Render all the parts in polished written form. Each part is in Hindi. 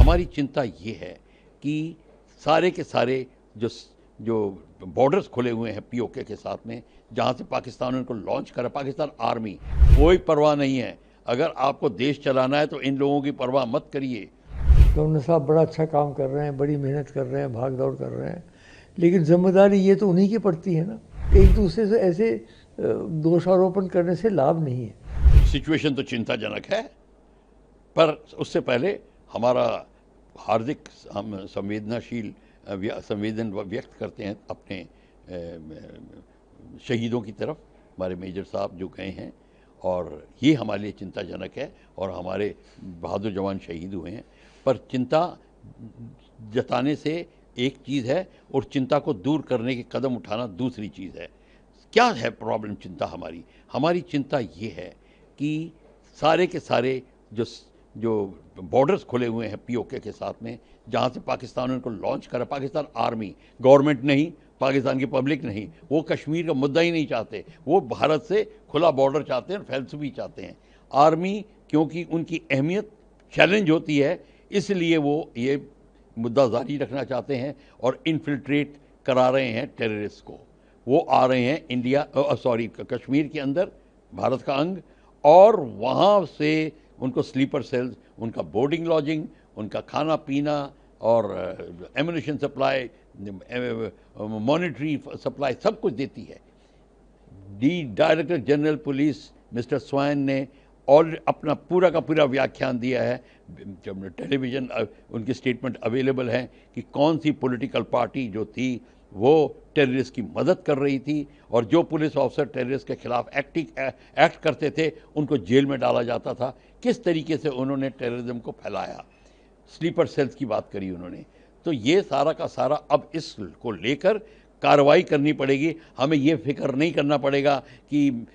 हमारी चिंता ये है कि सारे के सारे जो जो बॉर्डर्स खुले हुए हैं पीओके के साथ में, जहां से पाकिस्तान ने उनको लॉन्च करा, पाकिस्तान आर्मी कोई परवाह नहीं है। अगर आपको देश चलाना है तो इन लोगों की परवाह मत करिए। गवर्नर साहब बड़ा अच्छा काम कर रहे हैं, बड़ी मेहनत कर रहे हैं, भाग दौड़ कर रहे हैं, लेकिन जिम्मेदारी ये तो उन्हीं की पड़ती है ना। एक दूसरे से ऐसे दोषारोपण करने से लाभ नहीं है। सिचुएशन तो चिंताजनक है, पर उससे पहले हमारा हार्दिक हम संवेदन व्यक्त करते हैं अपने शहीदों की तरफ, हमारे मेजर साहब जो गए हैं, और ये हमारे लिए चिंताजनक है और हमारे बहादुर जवान शहीद हुए हैं। पर चिंता जताने से एक चीज़ है और चिंता को दूर करने के कदम उठाना दूसरी चीज़ है। क्या है प्रॉब्लम? हमारी चिंता ये है कि सारे के सारे जो बॉर्डर्स खुले हुए हैं पीओके के साथ में, जहां से पाकिस्तान ने उनको लॉन्च करा, पाकिस्तान आर्मी, गवर्नमेंट नहीं, पाकिस्तान की पब्लिक नहीं, वो कश्मीर का मुद्दा ही नहीं चाहते, वो भारत से खुला बॉर्डर चाहते हैं और फैलसूफी चाहते हैं। आर्मी क्योंकि उनकी अहमियत चैलेंज होती है, इसलिए वो ये मुद्दा जारी रखना चाहते हैं और इन्फिल्ट्रेट करा रहे हैं टेररिस्ट को। वो आ रहे हैं कश्मीर के अंदर, भारत का अंग, और वहाँ से उनको स्लीपर सेल्स, उनका बोर्डिंग लॉजिंग, उनका खाना पीना और एम्युनिशन सप्लाई, मॉनिटरी सप्लाई सब कुछ देती है। Director general police mister swan ने और अपना पूरा का पूरा व्याख्यान दिया है, टेलीविज़न उनकी स्टेटमेंट अवेलेबल है कि कौन सी पॉलिटिकल पार्टी जो थी वो टेररिस्ट की मदद कर रही थी, और जो पुलिस ऑफिसर टेररिस्ट के खिलाफ एक्ट करते थे उनको जेल में डाला जाता था। किस तरीके से उन्होंने टेररिज्म को फैलाया, स्लीपर सेल्स की बात करी उन्होंने। तो ये सारा का सारा अब इसको लेकर कार्रवाई करनी पड़ेगी। हमें ये फिक्र नहीं करना पड़ेगा कि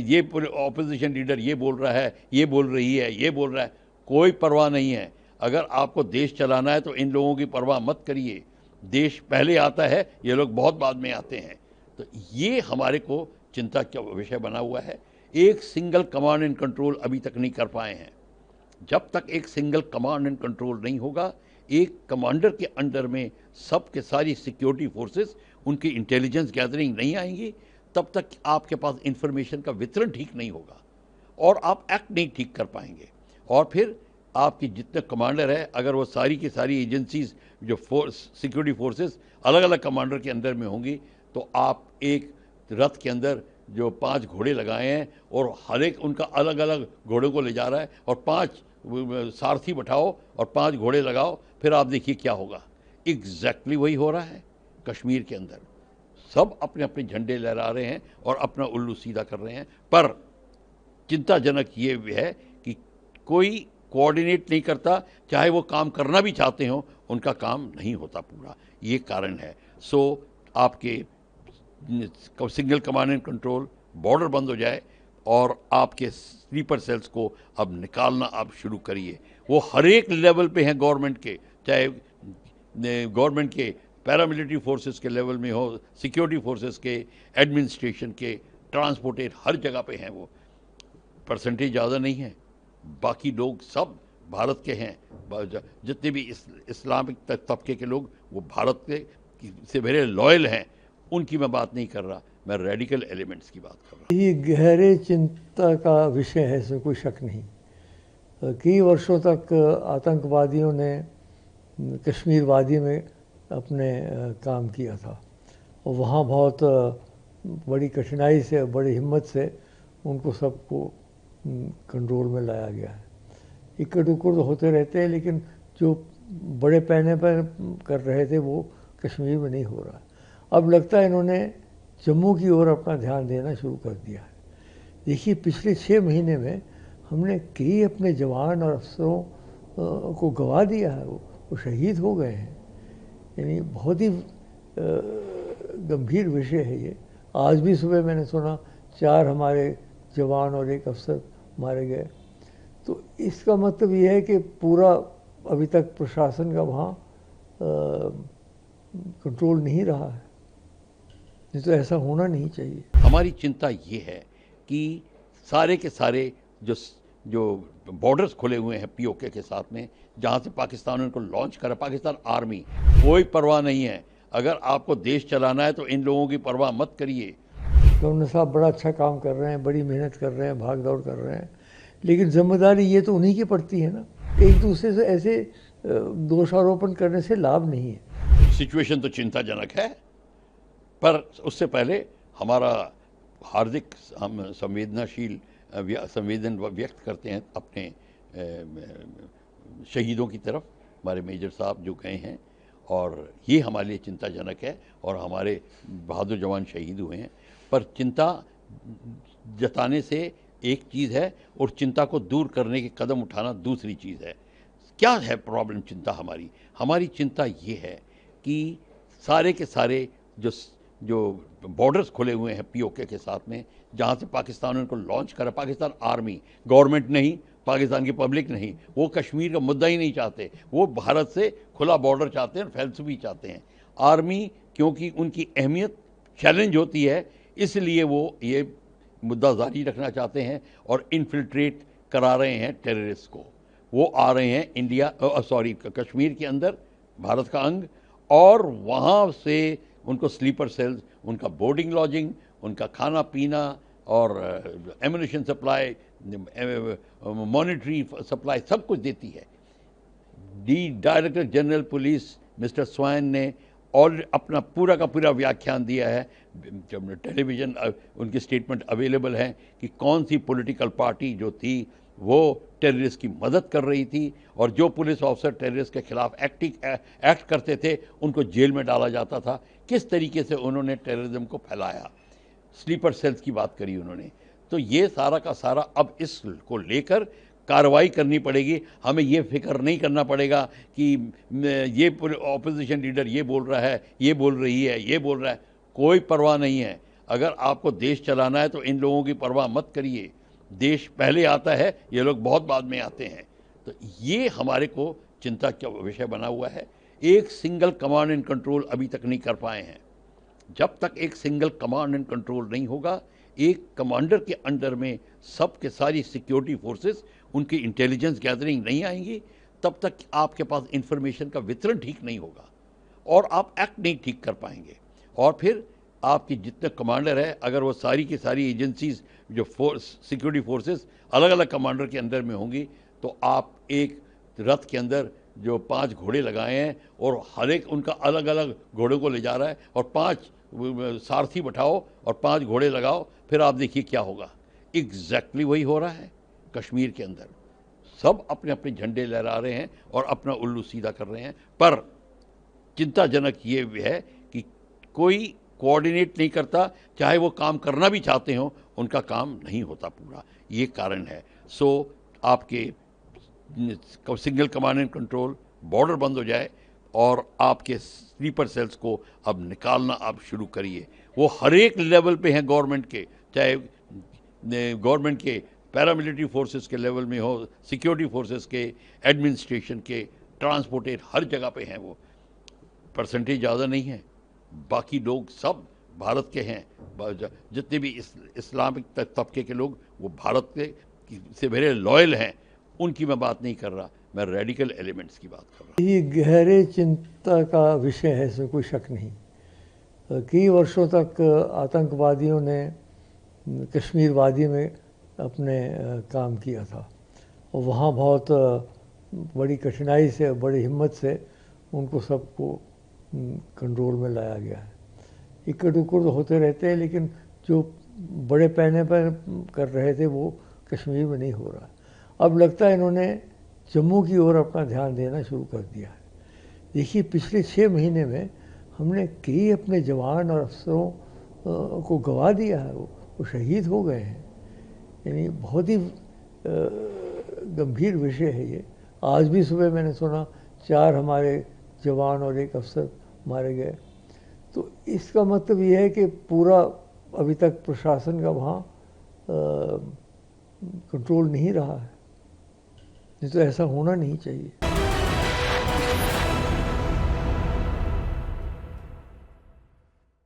ये ऑपोजिशन लीडर ये बोल रहा है, ये बोल रही है, ये बोल रहा है, कोई परवाह नहीं है। अगर आपको देश चलाना है तो इन लोगों की परवाह मत करिए। देश पहले आता है, ये लोग बहुत बाद में आते हैं। तो ये हमारे को चिंता का विषय बना हुआ है। एक सिंगल कमांड एंड कंट्रोल अभी तक नहीं कर पाए हैं। जब तक एक सिंगल कमांड एंड कंट्रोल नहीं होगा, एक कमांडर के अंडर में सब के सारी सिक्योरिटी फोर्सेस, उनकी इंटेलिजेंस गैदरिंग नहीं आएंगी, तब तक आपके पास इंफॉर्मेशन का वितरण ठीक नहीं होगा और आप एक्ट नहीं ठीक कर पाएंगे। और फिर आपकी जितने कमांडर है, अगर वो सारी की सारी एजेंसीज जो सिक्योरिटी फोर्सेस अलग अलग कमांडर के अंदर में होंगी, तो आप एक रथ के अंदर जो 5 घोड़े लगाए हैं और हर एक उनका अलग अलग घोड़ों को ले जा रहा है, और 5 सारथी बैठाओ और 5 घोड़े लगाओ, फिर आप देखिए क्या होगा। एग्जैक्टली वही हो रहा है कश्मीर के अंदर। सब अपने अपने झंडे लहरा रहे हैं और अपना उल्लू सीधा कर रहे हैं, पर चिंताजनक ये भी है कि कोई कोऑर्डिनेट नहीं करता, चाहे वो काम करना भी चाहते हो उनका काम नहीं होता पूरा। ये कारण है। सो आपके single command and control, border बंद हो जाए और आपके स्लीपर सेल्स को अब निकालना आप शुरू करिए। वो हर एक लेवल पे हैं गवर्नमेंट के, चाहे गवर्नमेंट के पैरामिलिट्री फोर्सेस के लेवल में हो, सिक्योरिटी फोर्सेस के, एडमिनिस्ट्रेशन के, ट्रांसपोर्टेट, हर जगह पे हैं। वो परसेंटेज ज़्यादा नहीं है, बाकी लोग सब भारत के हैं। जितने भी इस्लामिक तबके के लोग वो भारत के से मेरे लॉयल हैं, उनकी मैं बात नहीं कर रहा, मैं रेडिकल एलिमेंट्स की बात कर रहा हूँ। ये गहरे चिंता का विषय है, इसमें कोई शक नहीं। कई वर्षों तक आतंकवादियों ने कश्मीर वादी में अपने काम किया था और वहाँ बहुत बड़ी कठिनाई से, बड़ी हिम्मत से उनको सबको कंट्रोल में लाया गया है। इक्कड़ उक्कड़ तो होते रहते हैं, लेकिन जो बड़े पैने पर कर रहे थे वो कश्मीर में नहीं हो रहा। अब लगता है इन्होंने जम्मू की ओर अपना ध्यान देना शुरू कर दिया है। देखिए, पिछले 6 महीने में हमने कई अपने जवान और अफसरों को गंवा दिया है, वो शहीद हो गए हैं। यानी बहुत ही गंभीर विषय है ये। आज भी सुबह मैंने सुना 4 हमारे जवान और 1 अफसर मारे गए। तो इसका मतलब ये है कि पूरा अभी तक प्रशासन का वहाँ कंट्रोल नहीं रहा है। ये तो ऐसा होना नहीं चाहिए। हमारी चिंता ये है कि सारे के सारे जो बॉर्डर्स खुले हुए हैं पीओके के साथ में, जहां से पाकिस्तान ने उनको लॉन्च करा, पाकिस्तान आर्मी, कोई परवाह नहीं है। अगर आपको देश चलाना है तो इन लोगों की परवाह मत करिए। गवर्नर साहब बड़ा अच्छा काम कर रहे हैं, बड़ी मेहनत कर रहे हैं, भाग दौड़ कर रहे हैं, लेकिन जिम्मेदारी ये तो उन्हीं की पड़ती है ना। एक दूसरे से ऐसे दोषारोपण करने से लाभ नहीं है। सिचुएशन तो चिंताजनक है, पर उससे पहले हमारा हार्दिक हम संवेदन व्यक्त करते हैं अपने शहीदों की तरफ, हमारे मेजर साहब जो गए हैं, और ये हमारे लिए चिंताजनक है और हमारे बहादुर जवान शहीद हुए हैं। पर चिंता जताने से एक चीज़ है और चिंता को दूर करने के कदम उठाना दूसरी चीज़ है। क्या है प्रॉब्लम चिंता हमारी चिंता ये है कि सारे के सारे जो बॉर्डर्स खुले हुए हैं पीओके के साथ में, जहाँ से पाकिस्तान ने उनको लॉन्च करा, पाकिस्तान आर्मी, गवर्नमेंट नहीं, पाकिस्तान की पब्लिक नहीं, वो कश्मीर का मुद्दा ही नहीं चाहते, वो भारत से खुला बॉर्डर चाहते हैं और फैलसूफी चाहते हैं। आर्मी क्योंकि उनकी अहमियत चैलेंज होती है, इसलिए वो ये मुद्दा जारी रखना चाहते हैं और इन्फिल्ट्रेट करा रहे हैं टेररिस्ट को। वो आ रहे हैं कश्मीर के अंदर, भारत का अंग, और वहाँ से उनको स्लीपर सेल्स, उनका बोर्डिंग लॉजिंग, उनका खाना पीना और एम्यूनिशन सप्लाई, मॉनिटरी सप्लाई सब कुछ देती है। Director general police mister swine ने और अपना पूरा का पूरा व्याख्यान दिया है, टेलीविज़न उनकी स्टेटमेंट अवेलेबल है कि कौन सी पॉलिटिकल पार्टी जो थी वो टेररिस्ट की मदद कर रही थी, और जो पुलिस ऑफिसर टेररिस्ट के खिलाफ एक्ट करते थे उनको जेल में डाला जाता था। किस तरीके से उन्होंने टेररिज्म को फैलाया, स्लीपर सेल्स की बात करी उन्होंने। तो ये सारा का सारा अब इसको लेकर कार्रवाई करनी पड़ेगी। हमें ये फिक्र नहीं करना पड़ेगा कि ये ऑपोजिशन लीडर ये बोल रहा है, ये बोल रही है, ये बोल रहा है, कोई परवाह नहीं है। अगर आपको देश चलाना है तो इन लोगों की परवाह मत करिए। देश पहले आता है, ये लोग बहुत बाद में आते हैं। तो ये हमारे को चिंता का विषय बना हुआ है। एक सिंगल कमांड एंड कंट्रोल अभी तक नहीं कर पाए हैं। जब तक एक सिंगल कमांड एंड कंट्रोल नहीं होगा, एक कमांडर के अंडर में सब के सारी सिक्योरिटी फोर्सेस, उनकी इंटेलिजेंस गैदरिंग नहीं आएंगी, तब तक आपके पास इंफॉर्मेशन का वितरण ठीक नहीं होगा और आप एक्ट नहीं ठीक कर पाएंगे। और फिर आपकी जितने कमांडर है, अगर वो सारी की सारी एजेंसीज जो सिक्योरिटी फोर्सेस अलग अलग कमांडर के अंदर में होंगी, तो आप एक रथ के अंदर जो 5 घोड़े लगाए हैं और हर एक उनका अलग अलग घोड़ों को ले जा रहा है, और 5 सारथी बैठाओ और 5 घोड़े लगाओ, फिर आप देखिए क्या होगा। एग्जैक्टली वही हो रहा है कश्मीर के अंदर। सब अपने अपने झंडे लहरा रहे हैं और अपना उल्लू सीधा कर रहे हैं। पर चिंताजनक ये भी है कि कोई कोऑर्डिनेट नहीं करता, चाहे वो काम करना भी चाहते हो, उनका काम नहीं होता पूरा। ये कारण है। सो आपके single command and control, border बंद हो जाए और आपके स्लीपर सेल्स को अब निकालना आप शुरू करिए। वो हर एक लेवल पे हैं गवर्नमेंट के, चाहे गवर्नमेंट के पैरामिलिट्री फोर्सेस के लेवल में हो, सिक्योरिटी फोर्सेस के, एडमिनिस्ट्रेशन के, ट्रांसपोर्टेड, हर जगह पे हैं। वो परसेंटेज ज़्यादा नहीं है, बाकी लोग सब भारत के हैं। जितने भी इस्लामिक तबके के लोग वो भारत के से बड़े लॉयल हैं। उनकी मैं बात नहीं कर रहा, मैं रेडिकल एलिमेंट्स की बात कर रहा हूँ। ये गहरे चिंता का विषय है, इसमें कोई शक नहीं। कई वर्षों तक आतंकवादियों ने कश्मीर वादी में अपने काम किया था और वहाँ बहुत बड़ी कठिनाई से, बड़ी हिम्मत से उनको सबको कंट्रोल में लाया गया है। इक्कड़ उक्कड़ तो होते रहते हैं, लेकिन जो बड़े पैने पर कर रहे थे वो कश्मीर में नहीं हो रहा। अब लगता है इन्होंने जम्मू की ओर अपना ध्यान देना शुरू कर दिया है। देखिए, पिछले 6 महीने में हमने कई अपने जवान और अफसरों को गंवा दिया है, वो शहीद हो गए हैं। यानी बहुत ही गंभीर विषय है ये। आज भी सुबह मैंने सुना 4 हमारे जवान और 1 अफसर मारे गए। तो इसका मतलब ये है कि पूरा अभी तक प्रशासन का वहाँ कंट्रोल नहीं रहा है। नहीं तो ऐसा होना नहीं चाहिए।